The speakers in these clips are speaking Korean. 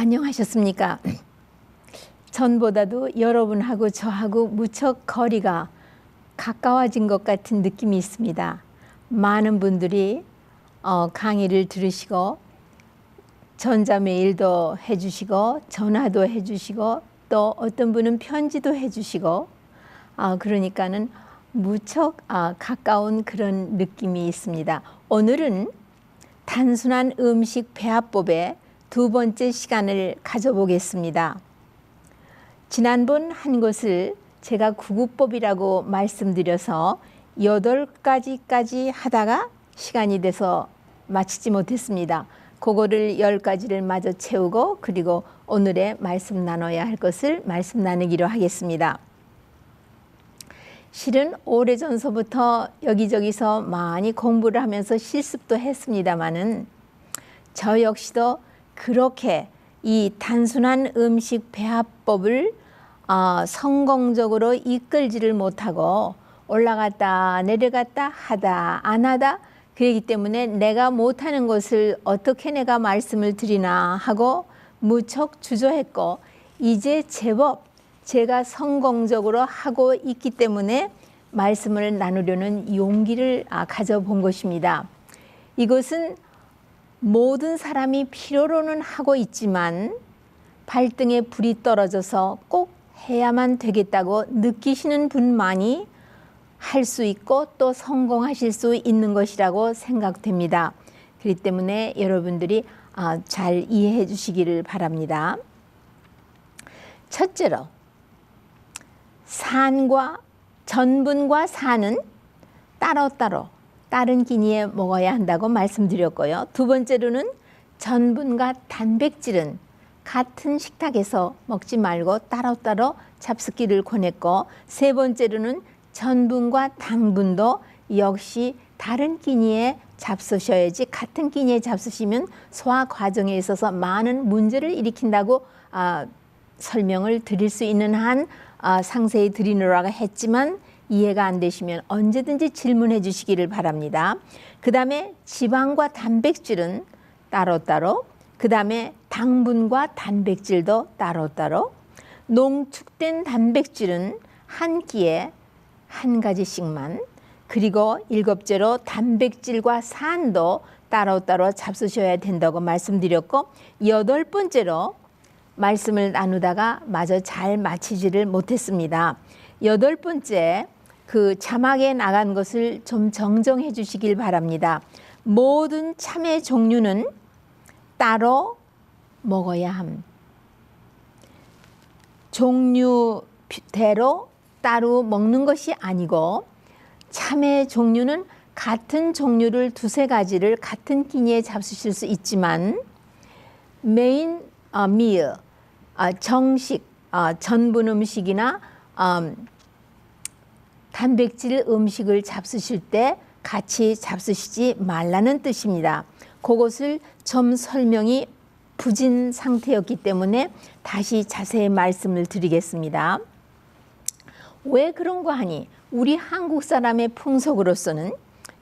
안녕하셨습니까? 전보다도 여러분하고 저하고 무척 거리가 가까워진 것 같은 느낌이 있습니다. 많은 분들이 강의를 들으시고 전자메일도 해주시고 전화도 해주시고 또 어떤 분은 편지도 해주시고 그러니까는 무척 가까운 그런 느낌이 있습니다. 오늘은 단순한 음식 배합법의 두 번째 시간을 가져보겠습니다. 지난번 한 것을 제가 구구법이라고 말씀드려서 8가지까지 하다가 시간이 돼서 마치지 못했습니다. 그거를 10가지를 마저 채우고 그리고 오늘의 말씀 나눠야 할 것을 말씀 나누기로 하겠습니다. 실은 오래전서부터 여기저기서 많이 공부를 하면서 실습도 했습니다마는 저 역시도 그렇게 이 단순한 음식 배합법을 성공적으로 이끌지를 못하고 올라갔다 내려갔다 하다 안 하다 그렇기 때문에 내가 못하는 것을 어떻게 내가 말씀을 드리나 하고 무척 주저했고 이제 제법 제가 성공적으로 하고 있기 때문에 말씀을 나누려는 용기를 가져본 것입니다. 이것은 모든 사람이 필요로는 하고 있지만 발등에 불이 떨어져서 꼭 해야만 되겠다고 느끼시는 분만이 할 수 있고 또 성공하실 수 있는 것이라고 생각됩니다. 그렇기 때문에 여러분들이 잘 이해해 주시기를 바랍니다. 첫째로 전분과 산은 따로따로 다른 끼니에 먹어야 한다고 말씀드렸고요. 두 번째로는 전분과 단백질은 같은 식탁에서 먹지 말고 따로따로 잡수기를 권했고, 세 번째로는 전분과 당분도 역시 다른 끼니에 잡수셔야지 같은 끼니에 잡수시면 소화 과정에 있어서 많은 문제를 일으킨다고 설명을 드릴 수 있는 한 상세히 드리느라고 했지만 이해가 안 되시면 언제든지 질문해 주시기를 바랍니다. 그 다음에 지방과 단백질은 따로따로, 그 다음에 당분과 단백질도 따로따로, 농축된 단백질은 한 끼에 한 가지씩만, 그리고 7째로 단백질과 산도 따로따로 잡수셔야 된다고 말씀드렸고, 8번째로 말씀을 나누다가 마저 잘 마치지를 못했습니다. 8번째 그 자막에 나간 것을 좀 정정해 주시길 바랍니다. 모든 참외 종류는 따로 먹어야 함. 종류대로 따로 먹는 것이 아니고 참외 종류는 같은 종류를 두세 가지를 같은 끼니에 잡수실 수 있지만 메인 밀, 정식, 전분 음식이나 단백질 음식을 잡수실 때 같이 잡수시지 말라는 뜻입니다. 그것을 좀 설명이 부진 상태였기 때문에 다시 자세히 말씀을 드리겠습니다. 왜 그런가 하니 우리 한국 사람의 풍속으로서는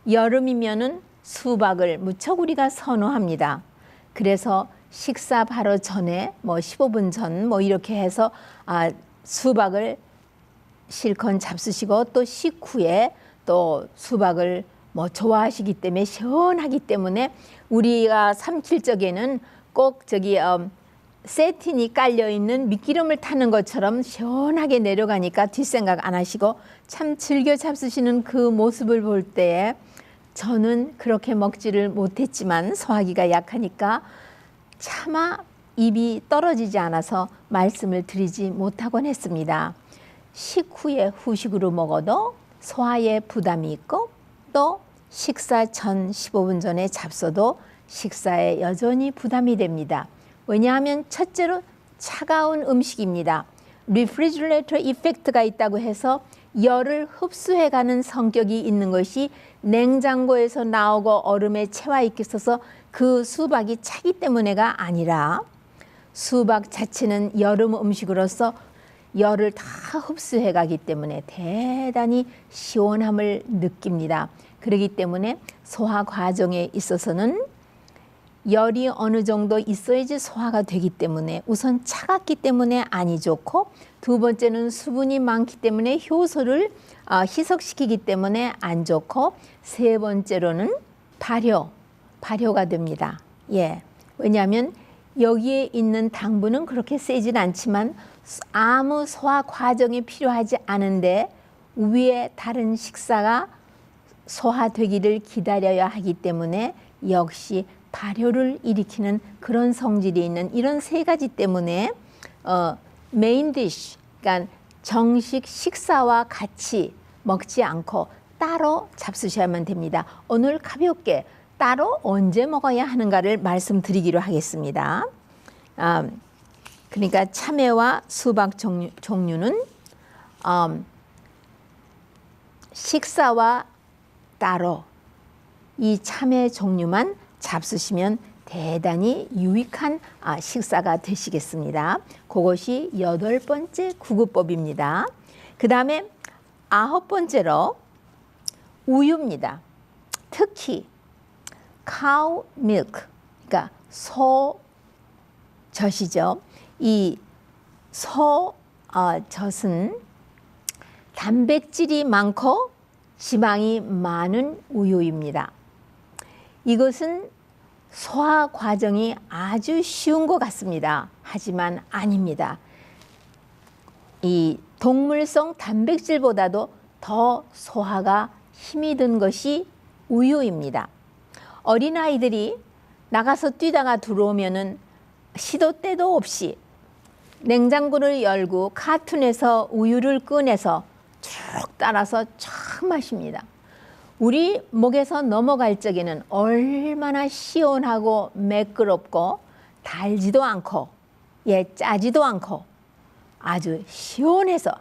여름이면은 수박을 무척 우리가 선호합니다. 그래서 식사 바로 전에 15분 전 이렇게 해서 수박을 실컷 잡수시고 또 식후에 또 수박을 좋아하시기 때문에 시원하기 때문에 우리가 삼킬 적에는 꼭 세틴이 깔려있는 밑기름을 타는 것처럼 시원하게 내려가니까 뒷생각 안 하시고 참 즐겨 잡수시는 그 모습을 볼 때에 저는 그렇게 먹지를 못했지만 소화기가 약하니까 차마 입이 떨어지지 않아서 말씀을 드리지 못하곤 했습니다. 식후에 후식으로 먹어도 소화에 부담이 있고 또 식사 전 15분 전에 잡숴도 식사에 여전히 부담이 됩니다. 왜냐하면 첫째로 차가운 음식입니다. 리프리지레이터 이펙트가 있다고 해서 열을 흡수해가는 성격이 있는 것이 냉장고에서 나오고 얼음에 채워 있어서 그 수박이 차기 때문에가 아니라 수박 자체는 여름 음식으로서 열을 다 흡수해 가기 때문에 대단히 시원함을 느낍니다. 그렇기 때문에 소화 과정에 있어서는 열이 어느 정도 있어야지 소화가 되기 때문에 우선 차갑기 때문에 안이 좋고, 두 번째는 수분이 많기 때문에 효소를 희석시키기 때문에 안 좋고, 세 번째로는 발효가 됩니다. 예. 왜냐하면 여기에 있는 당분은 그렇게 세진 않지만 아무 소화 과정이 필요하지 않은데 위에 다른 식사가 소화되기를 기다려야 하기 때문에 역시 발효를 일으키는 그런 성질이 있는 이런 세 가지 때문에 메인 디쉬, 그러니까 정식 식사와 같이 먹지 않고 따로 잡수셔야만 됩니다. 오늘 가볍게 따로 언제 먹어야 하는가를 말씀드리기로 하겠습니다. 그러니까 참외와 수박 종류는 식사와 따로 이 참외 종류만 잡수시면 대단히 유익한 식사가 되시겠습니다. 그것이 8번째 구구법입니다. 그 다음에 9번째로 우유입니다. 특히 cow milk, 그러니까 소젖이죠. 이 소젖은 단백질이 많고 지방이 많은 우유입니다. 이것은 소화 과정이 아주 쉬운 것 같습니다. 하지만 아닙니다. 이 동물성 단백질보다도 더 소화가 힘이 든 것이 우유입니다. 어린아이들이 나가서 뛰다가 들어오면은 시도 때도 없이 냉장고를 열고 카툰에서 우유를 꺼내서 쭉 따라서 쫙 마십니다. 우리 목에서 넘어갈 적에는 얼마나 시원하고 매끄럽고 달지도 않고 짜지도 않고 아주 시원해서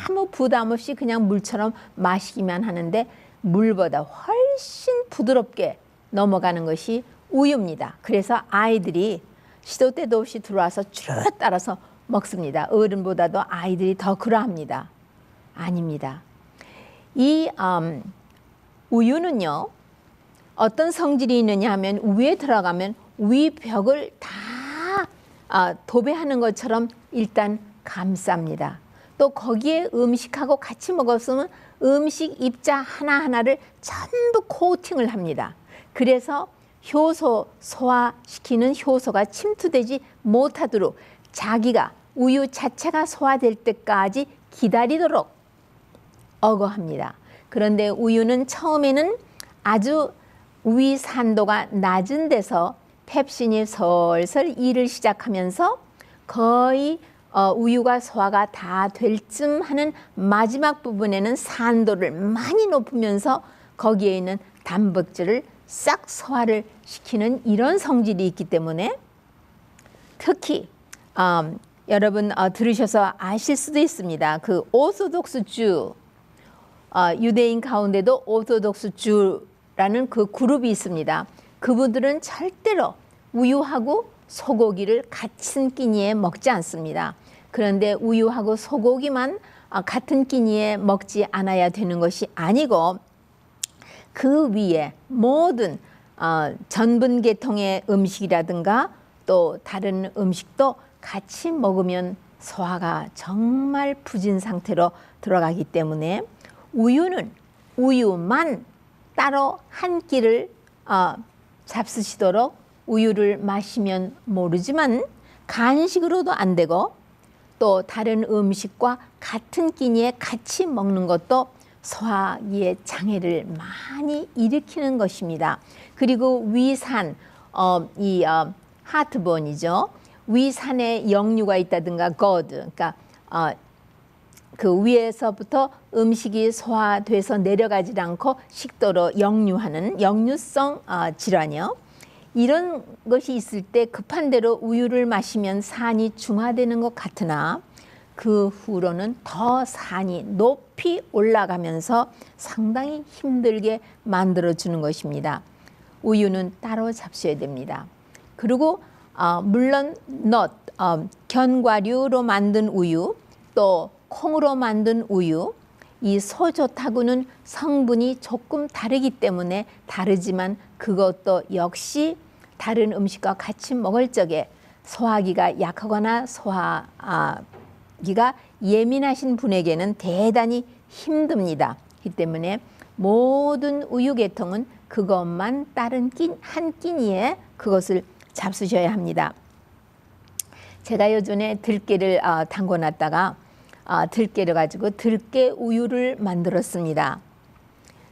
아무 부담 없이 그냥 물처럼 마시기만 하는데 물보다 훨씬 부드럽게 넘어가는 것이 우유입니다. 그래서 아이들이 시도 때도 없이 들어와서 쭉 따라서 먹습니다. 어른보다도 아이들이 더 그러합니다. 아닙니다. 이 우유는요, 어떤 성질이 있느냐 하면 위에 들어가면 위벽을 다 도배하는 것처럼 일단 감쌉니다. 또 거기에 음식하고 같이 먹었으면 음식 입자 하나하나를 전부 코팅을 합니다. 그래서 효소, 소화시키는 효소가 침투되지 못하도록 자기가 우유 자체가 소화될 때까지 기다리도록 어거합니다. 그런데 우유는 처음에는 아주 위산도가 낮은 데서 펩신이 설설 일을 시작하면서 거의 우유가 소화가 다 될 쯤 하는 마지막 부분에는 산도를 많이 높으면서 거기에 있는 단백질을 싹 소화를 시키는 이런 성질이 있기 때문에 특히 여러분 들으셔서 아실 수도 있습니다. 그 오소독스 주, 유대인 가운데도 오소독스 주라는 그 그룹이 있습니다. 그분들은 절대로 우유하고 소고기를 같은 끼니에 먹지 않습니다. 그런데 우유하고 소고기만 같은 끼니에 먹지 않아야 되는 것이 아니고 그 위에 모든 전분 계통의 음식이라든가 또 다른 음식도 같이 먹으면 소화가 정말 부진 상태로 들어가기 때문에 우유는 우유만 따로 한 끼를 잡수시도록 우유를 마시면 모르지만 간식으로도 안 되고 또 다른 음식과 같은 끼니에 같이 먹는 것도 소화기의 장애를 많이 일으키는 것입니다. 그리고 위산, 하트본이죠. 위산에 역류가 있다든가 거드, 그러니까 그 위에서부터 음식이 소화돼서 내려가지 않고 식도로 역류하는 역류성 질환이요. 이런 것이 있을 때 급한 대로 우유를 마시면 산이 중화되는 것 같으나 그 후로는 더 산이 높이 올라가면서 상당히 힘들게 만들어주는 것입니다. 우유는 따로 잡수셔야 됩니다. 그리고 물론 견과류로 만든 우유, 또 콩으로 만든 우유, 이 소젓하고는 성분이 조금 다르기 때문에 다르지만 그것도 역시 다른 음식과 같이 먹을 적에 소화기가 약하거나 소화기가 예민하신 분에게는 대단히 힘듭니다. 이 때문에 모든 우유 계통은 그것만 따른 한 끼니에 그것을 잡수셔야 합니다. 제가 요전에 들깨를 담궈놨다가 들깨를 가지고 들깨 우유를 만들었습니다.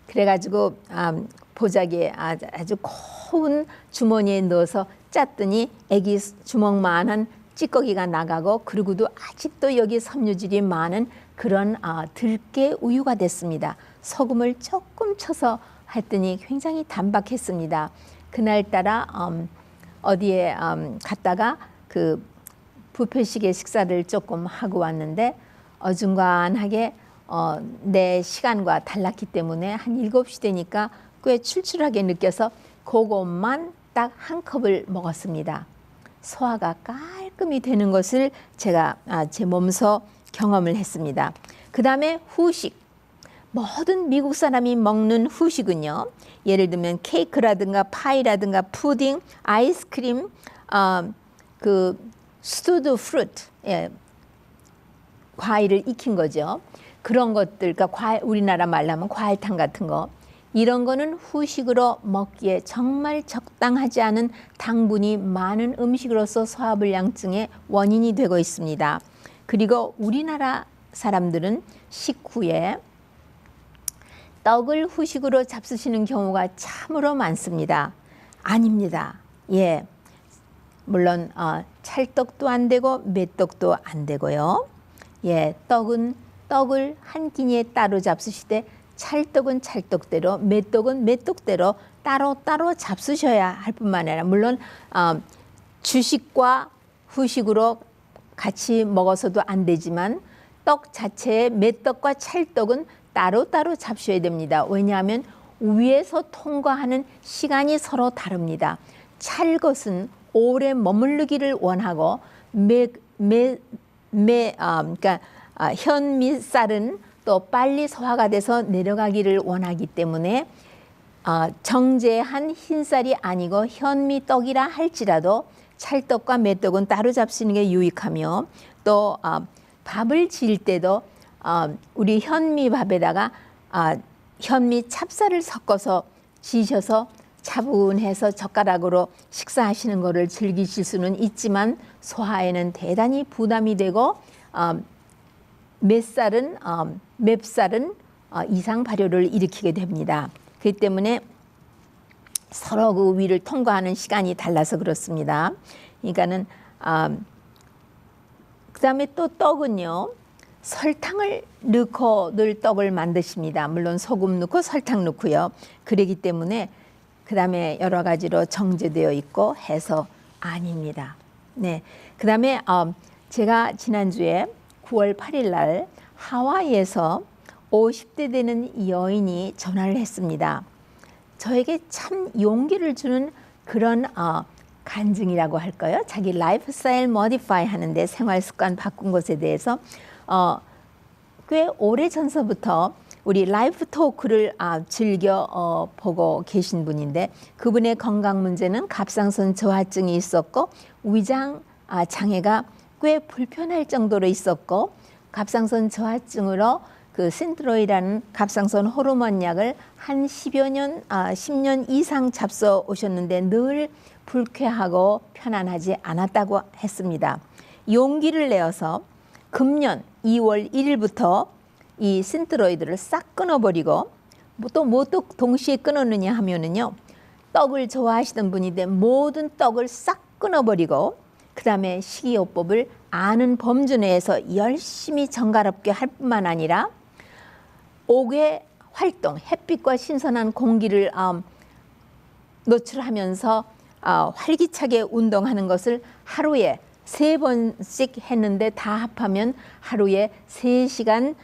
그래가지고 보자기에 아주 고운 주머니에 넣어서 짰더니 애기 주먹만한 찌꺼기가 나가고 그리고도 아직도 여기 섬유질이 많은 그런 들깨 우유가 됐습니다. 소금을 조금 쳐서 했더니 굉장히 단박했습니다. 그날따라 어디에 갔다가 그 뷔페식의 식사를 조금 하고 왔는데 어중간하게 내 시간과 달랐기 때문에 한 7시 되니까 꽤 출출하게 느껴서 그것만 딱 한 컵을 먹었습니다. 소화가 깔끔히 되는 것을 제가 제 몸소 경험을 했습니다. 그 다음에 후식. 모든 미국 사람이 먹는 후식은요. 예를 들면 케이크라든가 파이라든가 푸딩, 아이스크림, 그 스투드 프루트, 과일을 익힌 거죠. 그런 것들, 그러니까 우리나라 말로 하면 과일탕 같은 거. 이런 거는 후식으로 먹기에 정말 적당하지 않은 당분이 많은 음식으로서 소화불량증의 원인이 되고 있습니다. 그리고 우리나라 사람들은 식후에 떡을 후식으로 잡수시는 경우가 참으로 많습니다. 아닙니다. 예, 물론 찰떡도 안 되고 메떡도 안 되고요. 예, 떡을 한 끼니에 따로 잡수시되 찰떡은 찰떡대로, 메떡은 메떡대로 따로따로 잡수셔야 할 뿐만 아니라 물론 주식과 후식으로 같이 먹어서도 안 되지만 떡 자체의 메떡과 찰떡은 따로따로 잡수셔야 됩니다. 왜냐하면 위에서 통과하는 시간이 서로 다릅니다. 찰것은 오래 머무르기를 원하고 그러니까 현미쌀은 또 빨리 소화가 돼서 내려가기를 원하기 때문에 정제한 흰쌀이 아니고 현미떡이라 할지라도 찰떡과 메떡은 따로 잡수는 게 유익하며 또 밥을 지을 때도 우리 현미밥에다가 현미 찹쌀을 섞어서 지셔서 차분해서 젓가락으로 식사하시는 것을 즐기실 수는 있지만 소화에는 대단히 부담이 되고 맵쌀은 이상 발효를 일으키게 됩니다. 그렇기 때문에 서로 그 위를 통과하는 시간이 달라서 그렇습니다. 그러니까는 그다음에 또 떡은요. 설탕을 넣고 늘 떡을 만드십니다. 물론 소금 넣고 설탕 넣고요. 그러기 때문에 그다음에 여러 가지로 정제되어 있고 해서 아닙니다. 네. 그다음에 제가 지난주에 9월 8일 날 하와이에서 50대 되는 여인이 전화를 했습니다. 저에게 참 용기를 주는 그런 간증이라고 할까요? 자기 라이프 스타일 모디파이 하는데 생활 습관 바꾼 것에 대해서 꽤 오래 전서부터 우리 라이프 토크를 즐겨 보고 계신 분인데 그분의 건강 문제는 갑상선 저하증이 있었고 위장 장애가 꽤 불편할 정도로 있었고 갑상선 저하증으로 그 신트로이라는 갑상선 호르몬 약을 한 10년 이상 잡숴 오셨는데 늘 불쾌하고 편안하지 않았다고 했습니다. 용기를 내어서 금년 2월 1일부터 이 신트로이드를 싹 끊어버리고 또 동시에 끊었느냐 하면은요 떡을 좋아하시던 분인데 모든 떡을 싹 끊어버리고 그 다음에 식이요법을 아는 범주 내에서 열심히 정갈없게 할 뿐만 아니라 5개 활동, 햇빛과 신선한 공기를 노출하면서 활기차게 운동하는 것을 하루에 3번씩 했는데 다 합하면 하루에 3시간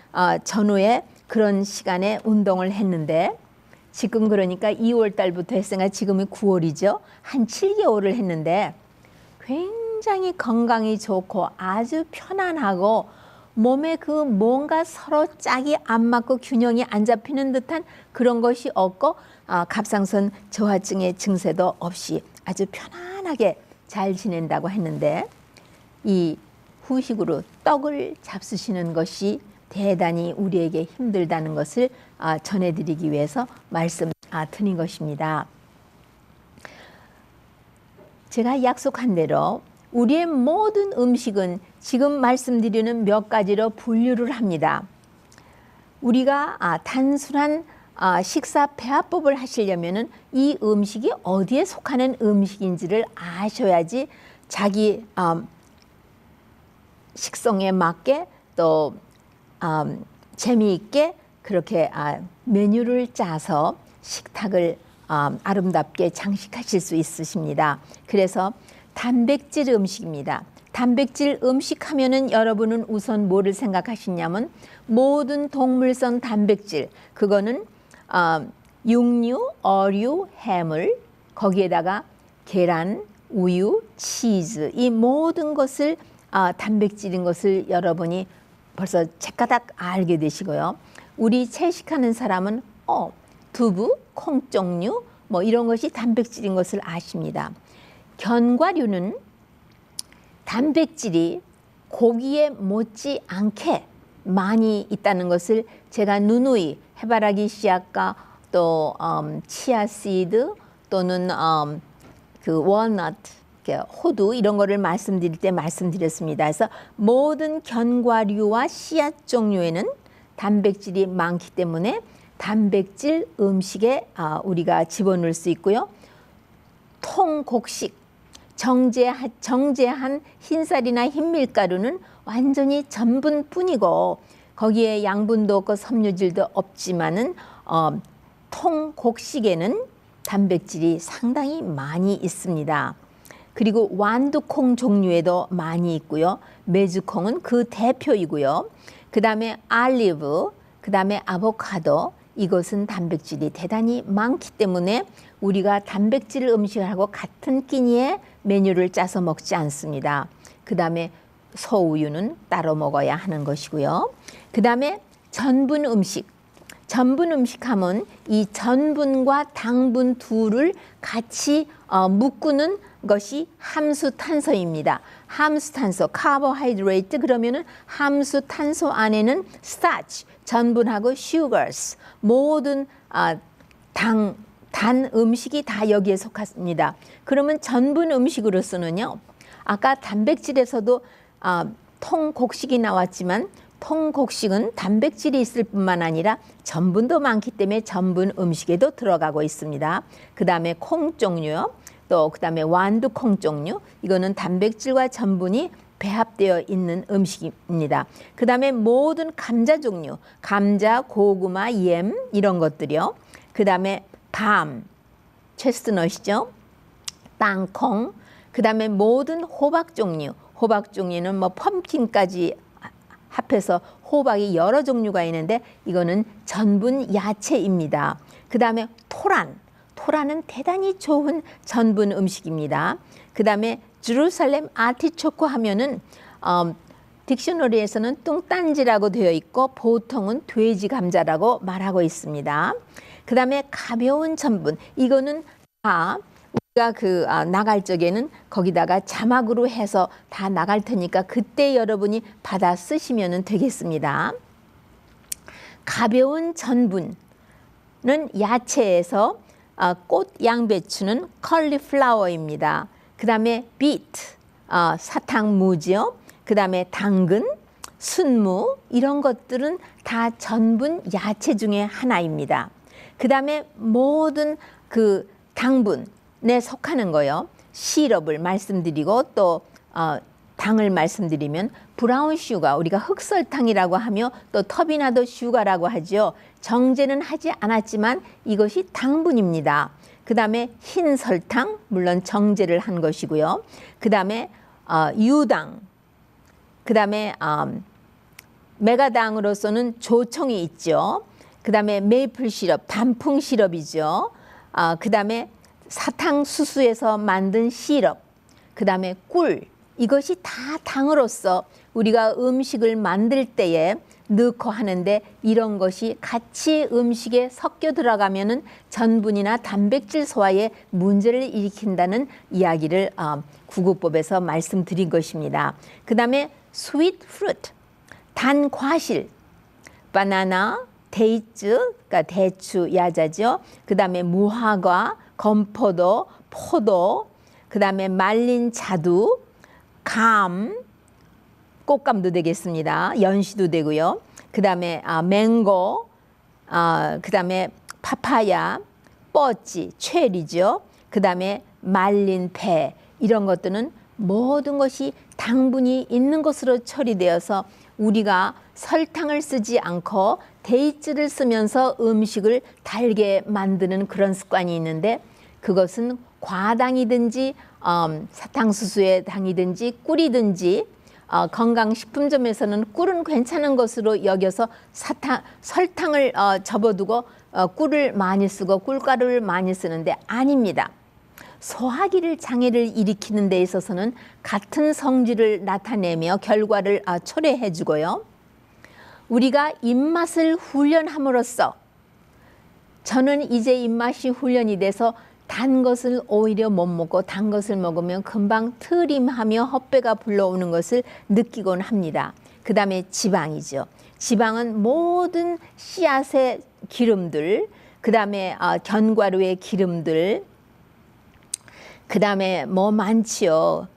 전후에 그런 시간에 운동을 했는데 지금 그러니까 2월 달부터 했으니까 지금이 9월이죠. 한 7개월을 했는데 굉장히 건강이 좋고 아주 편안하고 몸에 그 뭔가 서로 짝이 안 맞고 균형이 안 잡히는 듯한 그런 것이 없고 갑상선 저하증의 증세도 없이 아주 편안하게 잘 지낸다고 했는데 이 후식으로 떡을 잡수시는 것이 대단히 우리에게 힘들다는 것을 전해드리기 위해서 말씀 드린 것입니다. 제가 약속한 대로 우리의 모든 음식은 지금 말씀드리는 몇 가지로 분류를 합니다. 우리가 단순한 식사 배합법을 하시려면 이 음식이 어디에 속하는 음식인지를 아셔야지 자기 식성에 맞게 또 재미있게 그렇게 메뉴를 짜서 식탁을 아름답게 장식하실 수 있으십니다. 그래서 단백질 음식입니다. 단백질 음식 하면은 여러분은 우선 뭐를 생각하시냐면 모든 동물성 단백질, 그거는 육류, 어류, 해물, 거기에다가 계란, 우유, 치즈, 이 모든 것을 단백질인 것을 여러분이 벌써 책가닥 알게 되시고요. 우리 채식하는 사람은 두부, 콩 종류 뭐 이런 것이 단백질인 것을 아십니다. 견과류는 단백질이 고기에 못지 않게 많이 있다는 것을 제가 누누이 해바라기 씨앗과 또 치아씨드 또는 그 월넛, 호두 이런 거를 말씀드릴 때 말씀드렸습니다. 그래서 모든 견과류와 씨앗 종류에는 단백질이 많기 때문에 단백질 음식에 우리가 집어넣을 수 있고요. 통곡식, 정제한 흰쌀이나 흰밀가루는 완전히 전분뿐이고 거기에 양분도 없고 섬유질도 없지만은 통곡식에는 단백질이 상당히 많이 있습니다. 그리고 완두콩 종류에도 많이 있고요. 메주콩은 그 대표이고요. 그 다음에 알리브, 그 다음에 아보카도, 이것은 단백질이 대단히 많기 때문에 우리가 단백질 음식하고 같은 끼니에 메뉴를 짜서 먹지 않습니다. 그 다음에 소우유는 따로 먹어야 하는 것이고요. 그 다음에 전분 음식. 전분 음식하면 이 전분과 당분 둘을 같이 묶는 것이 함수탄소입니다. 함수탄소, 카보하이드레이트, 그러면은 함수탄소 안에는 스타치, 전분하고 sugars, 모든 단 음식이 다 여기에 속합니다. 그러면 전분 음식으로서는요, 아까 단백질에서도 통곡식이 나왔지만 통곡식은 단백질이 있을 뿐만 아니라 전분도 많기 때문에 전분 음식에도 들어가고 있습니다. 그 다음에 콩 종류요. 또 그 다음에 완두콩 종류, 이거는 단백질과 전분이 배합되어 있는 음식입니다. 그 다음에 모든 감자 종류, 감자, 고구마, 햄 이런 것들이요. 그 다음에 밤, 체스트넛이죠. 땅콩, 그 다음에 모든 호박 종류, 호박 종류는 뭐 펌킨까지 합해서 호박이 여러 종류가 있는데 이거는 전분 야채입니다. 그 다음에 토란은 대단히 좋은 전분 음식입니다. 그 다음에 제루살렘 아티초코 하면은 딕셔너리에서는 뚱딴지라고 되어 있고 보통은 돼지 감자라고 말하고 있습니다. 그 다음에 가벼운 전분, 이거는 다 우리가 나갈 적에는 거기다가 자막으로 해서 다 나갈 테니까 그때 여러분이 받아 쓰시면 되겠습니다. 가벼운 전분은 야채에서 꽃 양배추는 컬리플라워입니다. 그 다음에 비트, 사탕무지요. 그 다음에 당근, 순무 이런 것들은 다 전분 야채 중에 하나입니다. 그 다음에 모든 그 당분에 속하는 거요. 시럽을 말씀드리고 또 당을 말씀드리면 브라운 슈가, 우리가 흑설탕이라고 하며 또 터비나도 슈가라고 하죠. 정제는 하지 않았지만 이것이 당분입니다. 그 다음에 흰 설탕, 물론 정제를 한 것이고요. 그 다음에 유당, 그 다음에 메가당으로서는 조청이 있죠. 그 다음에 메이플 시럽, 단풍 시럽이죠. 그 다음에 사탕수수에서 만든 시럽, 그 다음에 꿀, 이것이 다 당으로서 우리가 음식을 만들 때에 넣고 하는데 이런 것이 같이 음식에 섞여 들어가면은 전분이나 단백질 소화에 문제를 일으킨다는 이야기를 구구법에서 말씀드린 것입니다. 그 다음에 sweet fruit, 단 과실, 바나나, 데이츠, 그러니까 대추, 야자죠. 그 다음에 무화과, 건포도, 포도, 그 다음에 말린 자두, 감, 꽃감도 되겠습니다. 연시도 되고요. 그 다음에 맹고, 그 다음에 파파야, 뻐찌, 체리죠. 그 다음에 말린 배, 이런 것들은 모든 것이 당분이 있는 것으로 처리되어서 우리가 설탕을 쓰지 않고 데이츠를 쓰면서 음식을 달게 만드는 그런 습관이 있는데, 그것은 과당이든지 사탕수수의 당이든지 꿀이든지 건강식품점에서는 꿀은 괜찮은 것으로 여겨서 설탕을 접어두고 꿀을 많이 쓰고 꿀가루를 많이 쓰는데 아닙니다. 소화기를 장애를 일으키는 데 있어서는 같은 성질을 나타내며 결과를 초래해 주고요. 우리가 입맛을 훈련함으로써 저는 이제 입맛이 훈련이 돼서 단 것을 오히려 못 먹고 단 것을 먹으면 금방 트림하며 헛배가 불러오는 것을 느끼곤 합니다. 그 다음에 지방이죠. 지방은 모든 씨앗의 기름들, 그 다음에 견과류의 기름들, 그 다음에 뭐 많지요.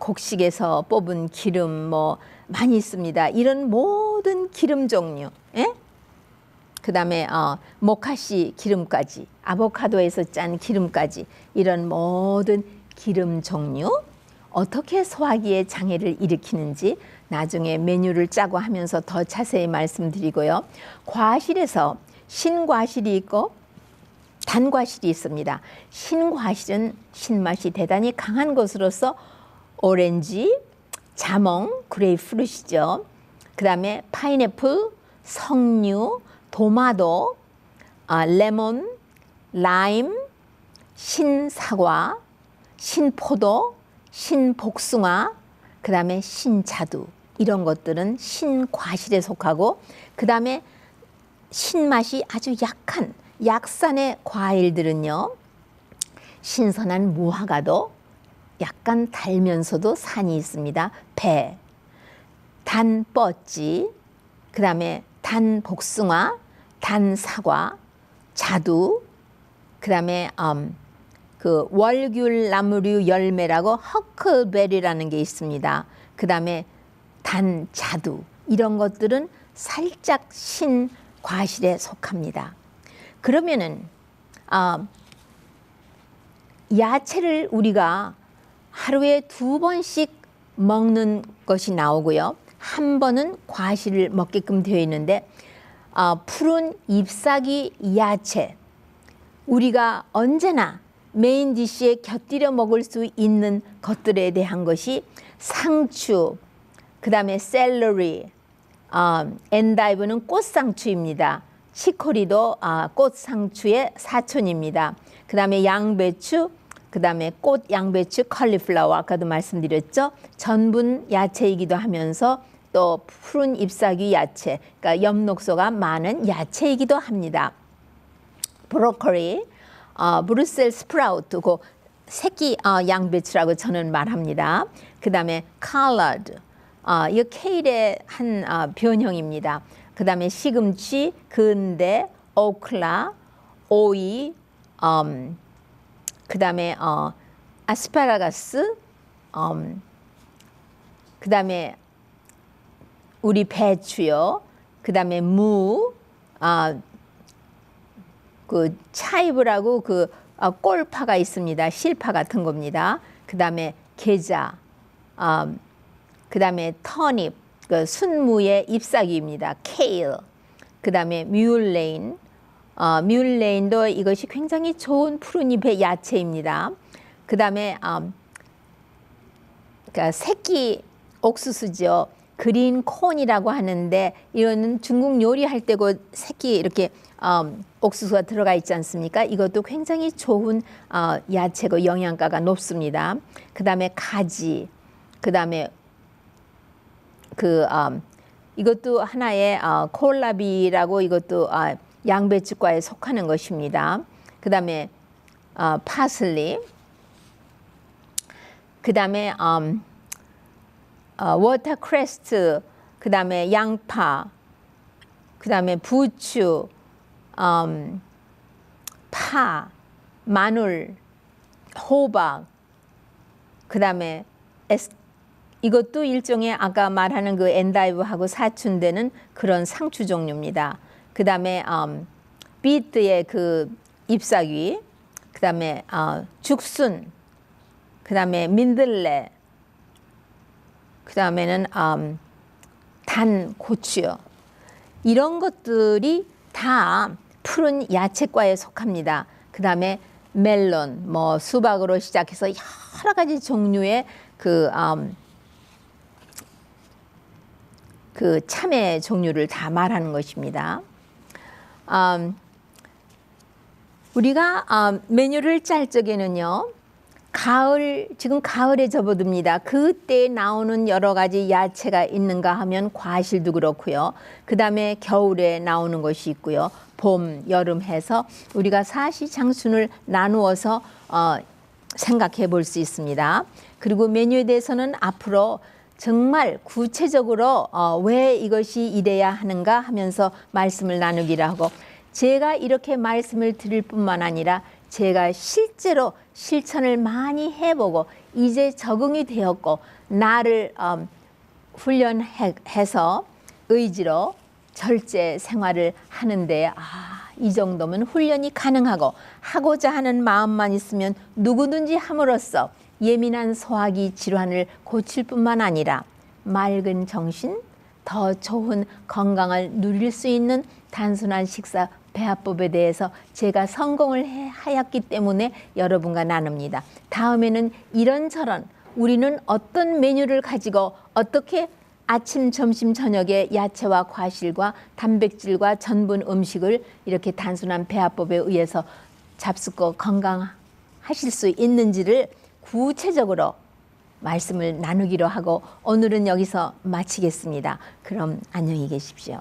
곡식에서 뽑은 기름 뭐 많이 있습니다. 이런 모든 기름 종류, 그 다음에 모카씨 기름까지, 아보카도에서 짠 기름까지, 이런 모든 기름 종류 어떻게 소화기에 장애를 일으키는지 나중에 메뉴를 짜고 하면서 더 자세히 말씀드리고요. 과실에서 신과실이 있고 단과실이 있습니다. 신과실은 신맛이 대단히 강한 것으로서 오렌지, 자몽, 그레이프루트이죠. 그 다음에 파인애플, 석류, 도마도, 레몬, 라임, 신사과, 신포도, 신복숭아, 그 다음에 신자두, 이런 것들은 신과실에 속하고, 그 다음에 신맛이 아주 약한 약산의 과일들은요, 신선한 무화과도 약간 달면서도 산이 있습니다. 배, 단 뻐찌, 그 다음에 단 복숭아, 단 사과, 자두, 그 다음에 그 월귤나무류 열매라고 허클베리라는 게 있습니다. 그 다음에 단 자두, 이런 것들은 살짝 신 과실에 속합니다. 그러면은 야채를 우리가 하루에 2번씩 먹는 것이 나오고요. 한 번은 과실을 먹게끔 되어 있는데, 푸른 잎사귀 야채, 우리가 언제나 메인 디시에 곁들여 먹을 수 있는 것들에 대한 것이 상추, 그 다음에 샐러리, 엔다이브는 꽃상추입니다. 치코리도 꽃상추의 사촌입니다. 그 다음에 양배추, 그 다음에 꽃 양배추, 컬리플라워, 아까도 말씀드렸죠. 전분 야채이기도 하면서 또 푸른 잎사귀 야채, 그러니까 엽록소가 많은 야채이기도 합니다. 브로콜리, 브루셀 스프라우트, 그 새끼 양배추라고 저는 말합니다. 그 다음에 컬러드, 이 케일의 한 변형입니다. 그 다음에 시금치, 근대, 오클라, 오이, 그 다음에 아스파라거스, 그 다음에 우리 배추요. 그 다음에 무, 그 차이브라고 그 꼴파가 있습니다. 실파 같은 겁니다. 그 다음에 게자, 그 다음에 터닙, 그 순무의 잎사귀입니다. 케일, 그 다음에 뮬레인, 뮬레인도 이것이 굉장히 좋은 푸른잎의 야채입니다. 그 다음에 그러니까 새끼 옥수수죠. 그린 콘이라고 하는데, 이거는 중국 요리할 때고 새끼 이렇게 옥수수가 들어가 있지 않습니까? 이것도 굉장히 좋은 야채고 영양가가 높습니다. 그 다음에 가지, 그 다음에 그 이것도 하나의 콜라비라고 이것도 양배추과에 속하는 것입니다. 그 다음에 파슬리, 그 다음에 워터크레스트, 그 다음에 양파, 그 다음에 부추, 파, 마늘, 호박, 그 다음에 이것도 일종의 아까 말하는 그 엔다이브하고 사춘되는 그런 상추 종류입니다. 그 다음에 비트의 그 잎사귀, 그 다음에 죽순, 그 다음에 민들레, 그 다음에는 단 고추요. 이런 것들이 다 푸른 야채과에 속합니다. 그 다음에 멜론, 뭐 수박으로 시작해서 여러 가지 종류의 그 참외 종류를 다 말하는 것입니다. 우리가 메뉴를 짤 적에는요, 지금 가을에 접어듭니다. 그때 나오는 여러 가지 야채가 있는가 하면 과실도 그렇고요. 그 다음에 겨울에 나오는 것이 있고요. 봄, 여름 해서 우리가 사시장순을 나누어서 생각해 볼 수 있습니다. 그리고 메뉴에 대해서는 앞으로 정말 구체적으로 왜 이것이 이래야 하는가 하면서 말씀을 나누기로 하고, 제가 이렇게 말씀을 드릴 뿐만 아니라 제가 실제로 실천을 많이 해보고 이제 적응이 되었고 나를 훈련해서 의지로 절제 생활을 하는데 이 정도면 훈련이 가능하고 하고자 하는 마음만 있으면 누구든지 함으로써 예민한 소화기 질환을 고칠 뿐만 아니라 맑은 정신, 더 좋은 건강을 누릴 수 있는 단순한 식사 배합법에 대해서 제가 성공을 하였기 때문에 여러분과 나눕니다. 다음에는 이런저런 우리는 어떤 메뉴를 가지고 어떻게 아침, 점심, 저녁에 야채와 과실과 단백질과 전분 음식을 이렇게 단순한 배합법에 의해서 잡숫고 건강하실 수 있는지를 구체적으로 말씀을 나누기로 하고 오늘은 여기서 마치겠습니다. 그럼 안녕히 계십시오.